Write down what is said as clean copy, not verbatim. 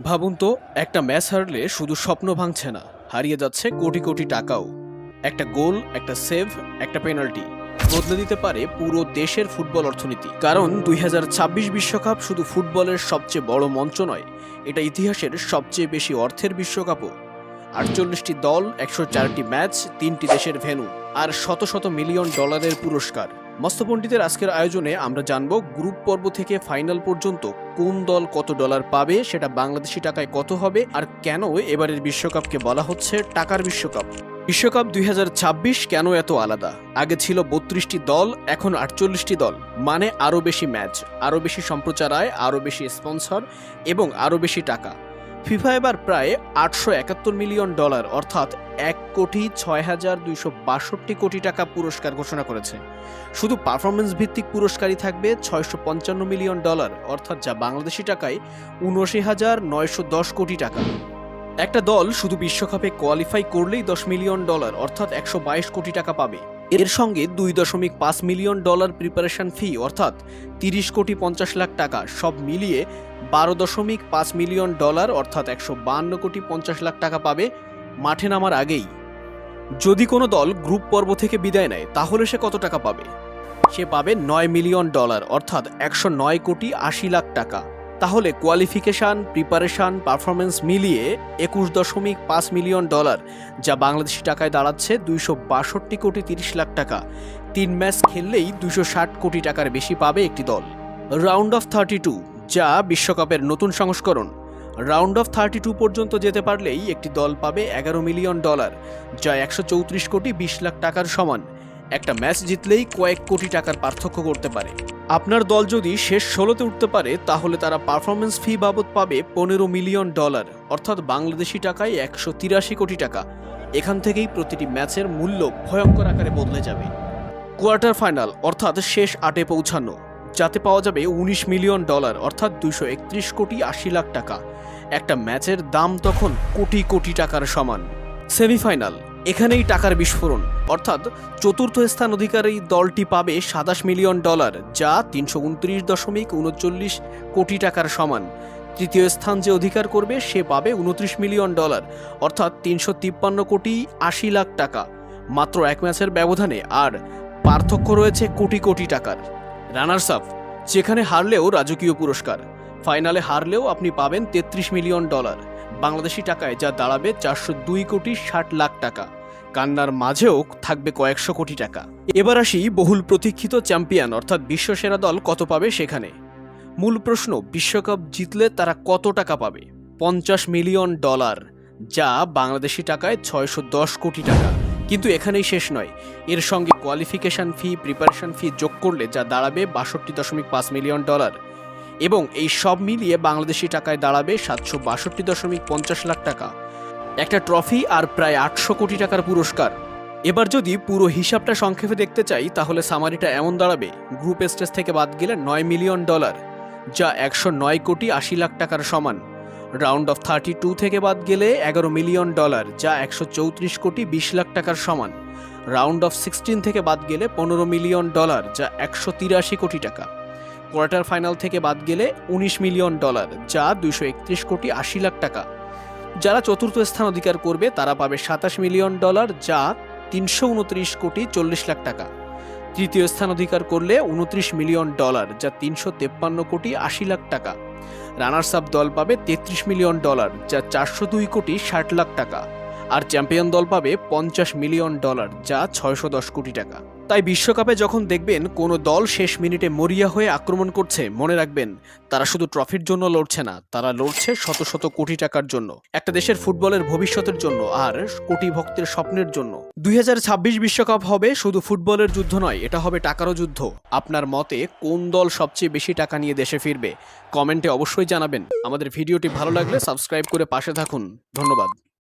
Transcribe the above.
ভাবুন তো, একটা ম্যাচ হারলে শুধু স্বপ্ন ভাঙছে না, হারিয়ে যাচ্ছে কোটি কোটি টাকাও। একটা গোল, একটা সেভ, একটা পেনাল্টি বদলে দিতে পারে পুরো দেশের ফুটবল অর্থনীতি। কারণ 2026 বিশ্বকাপ শুধু ফুটবলের সবচেয়ে বড় মঞ্চ নয়, এটা ইতিহাসের সবচেয়ে বেশি অর্থের বিশ্বকাপও। 48টি দল, 104টি ম্যাচ, 3টি দেশের ভেন্যু, আর শত শত মিলিয়ন ডলারের পুরস্কার। মস্তপণ্ডিতের আজকের আয়োজনে আমরা জানব গ্রুপ পর্ব থেকে ফাইনাল পর্যন্ত কোন দল কত ডলার পাবে, সেটা বাংলাদেশি টাকায় কত হবে, আর কেন এবারের বিশ্বকাপকে বলা হচ্ছে টাকার বিশ্বকাপ। বিশ্বকাপ 2026 কেন এত আলাদা? আগে ছিল 32টি দল, এখন 48টি দল। মানে আরও বেশি ম্যাচ, আরও বেশি সম্প্রচার আয়, আরও বেশি স্পন্সর এবং আরও বেশি টাকা। ফিফা এবার প্রায় 871 মিলিয়ন ডলার অর্থাৎ 1,06,262 কোটি টাকা পুরস্কার ঘোষণা করেছে। শুধু পারফরমেন্স ভিত্তিক পুরস্কারই থাকবে 655 মিলিয়ন ডলার অর্থাৎ যা বাংলাদেশি টাকায় 79,910 কোটি টাকা। একটা দল শুধু বিশ্বকাপে কোয়ালিফাই করলেই 10 মিলিয়ন ডলার অর্থাৎ 122 কোটি টাকা পাবে। এর সঙ্গে 2.5 মিলিয়ন ডলার প্রিপারেশন ফি অর্থাৎ 30 কোটি 50 লাখ টাকা, সব মিলিয়ে 12.5 মিলিয়ন ডলার অর্থাৎ 152 কোটি 50 লাখ টাকা পাবে মাঠে নামার আগেই। যদি কোনো দল গ্রুপ পর্ব থেকে বিদায় নেয় তাহলে সে কত টাকা পাবে? সে পাবে 9 মিলিয়ন ডলার অর্থাৎ 109 কোটি 80 লাখ টাকা। তাহলে কোয়ালিফিকেশন, প্রিপারেশন, পারফরমেন্স মিলিয়ে 21.5 মিলিয়ন ডলার, যা বাংলাদেশি টাকায় দাঁড়াচ্ছে 262 কোটি 30 লাখ টাকা। 3 ম্যাচ খেললেই 260 কোটি টাকার বেশি পাবে একটি দল। রাউন্ড অফ 32, যা বিশ্বকাপের নতুন সংস্করণ। রাউন্ড অফ 32 পর্যন্ত যেতে পারলেই একটি দল পাবে 11 মিলিয়ন ডলার, যা 134 কোটি 20 লাখ টাকার সমান। একটা ম্যাচ জিতলেই কয়েক কোটি টাকার পার্থক্য করতে পারে। আপনার দল যদি শেষ 16তে উঠতে পারে তাহলে তারা পারফরমেন্স ফি বাবদ পাবে 15 মিলিয়ন ডলার অর্থাৎ বাংলাদেশি টাকায় 183 কোটি টাকা। এখান থেকেই প্রতিটি ম্যাচের মূল্য ভয়ঙ্কর আকারে বদলে যাবে। কোয়ার্টার ফাইনাল অর্থাৎ শেষ 8-এ পৌঁছানো, যাতে পাওয়া যাবে 19 মিলিয়ন ডলার অর্থাৎ 231 কোটি 80 লাখ টাকা। একটা ম্যাচের দাম তখন কোটি কোটি টাকার সমান। সেমিফাইনাল, এখানেই টাকার বিস্ফোরণ অর্থাৎ চতুর্থ স্থান অধিকারী দলটি পাবে 27 মিলিয়ন ডলার, যা 329.39 কোটি টাকার সমান। তৃতীয় স্থান যে অধিকার করবে সে পাবে 29 মিলিয়ন ডলার অর্থাৎ 353 কোটি 80 লাখ টাকা। মাত্র এক ম্যাচের ব্যবধানে, আর পার্থক্য রয়েছে কোটি কোটি টাকার। রানার্স আপ, যেখানে হারলেও রাজকীয় পুরস্কার। ফাইনালে হারলেও আপনি পাবেন 33 মিলিয়ন ডলার বাংলাদেশি টাকায়, যা দাঁড়াবে 402 কোটি 60 লাখ টাকা। কান্নার মাঝেও থাকবে কয়েকশো কোটি টাকা। এবার আসি বহুল প্রতীক্ষিত চ্যাম্পিয়ন অর্থাৎ বিশ্বসেরা দল কত পাবে সেখানে। মূল প্রশ্ন, বিশ্বকাপ জিতলে তারা কত টাকা পাবে? 50 মিলিয়ন ডলার, যা বাংলাদেশি টাকায় 610 কোটি টাকা। কিন্তু এখানেই শেষ নয়, এর সঙ্গে কোয়ালিফিকেশন ফি, প্রিপারেশন ফি যোগ করলে যা দাঁড়াবে 62.5 মিলিয়ন ডলার, এবং এই সব মিলিয়ে বাংলাদেশি টাকায় দাঁড়াবে 762.50 লাখ টাকা। একটা ট্রফি আর প্রায় 800 কোটি টাকার পুরস্কার। এবার যদি পুরো হিসাবটা সংক্ষেপে দেখতে চাই তাহলে সামারিটা এমন দাঁড়াবে: গ্রুপ স্টেজ থেকে বাদ গেলে 9 মিলিয়ন ডলার, যা 109 কোটি 80 লাখ টাকার সমান। রাউন্ড অফ 32 থেকে বাদ গেলে 11 মিলিয়ন ডলার, যা 134 কোটি 20 লাখ টাকার সমান। রাউন্ড অফ 16 থেকে বাদ গেলে 15 মিলিয়ন ডলার, যা 183 কোটি টাকা। কোয়ার্টার ফাইনাল থেকে বাদ গেলে 19 মিলিয়ন ডলার, যা 231 কোটি 80 লাখ টাকা। যারা চতুর্থ স্থান অধিকার করবে তারা পাবে 27 মিলিয়ন ডলার, যা 329 কোটি 40 লাখ টাকা। তৃতীয় স্থান অধিকার করলে 29 মিলিয়ন ডলার, যা 353 কোটি 80 লাখ টাকা। রানার্স আপ দল পাবে 33 মিলিয়ন ডলার, যা 402 কোটি 60 লাখ টাকা। আর চ্যাম্পিয়ন দল পাবে 50 মিলিয়ন ডলার, যা 610 কোটি টাকা। তাই বিশ্বকাপে যখন দেখবেন কোনো দল শেষ মিনিটে মরিয়া হয়ে আক্রমণ করছে, মনে রাখবেন তারা শুধু ট্রফির জন্য লড়ছে না, তারা লড়ছে শত শত কোটি টাকার জন্য, একটা দেশের ফুটবলের ভবিষ্যতের জন্য, আর কোটি ভক্তের স্বপ্নের জন্য। 2026 বিশ্বকাপ হবে শুধু ফুটবলের যুদ্ধ নয়, এটা হবে টাকারও যুদ্ধ। আপনার মতে কোন দল সবচেয়ে বেশি টাকা নিয়ে দেশে ফিরবে? কমেন্টে অবশ্যই জানাবেন। আমাদের ভিডিওটি ভালো লাগলে সাবস্ক্রাইব করে পাশে থাকুন। ধন্যবাদ।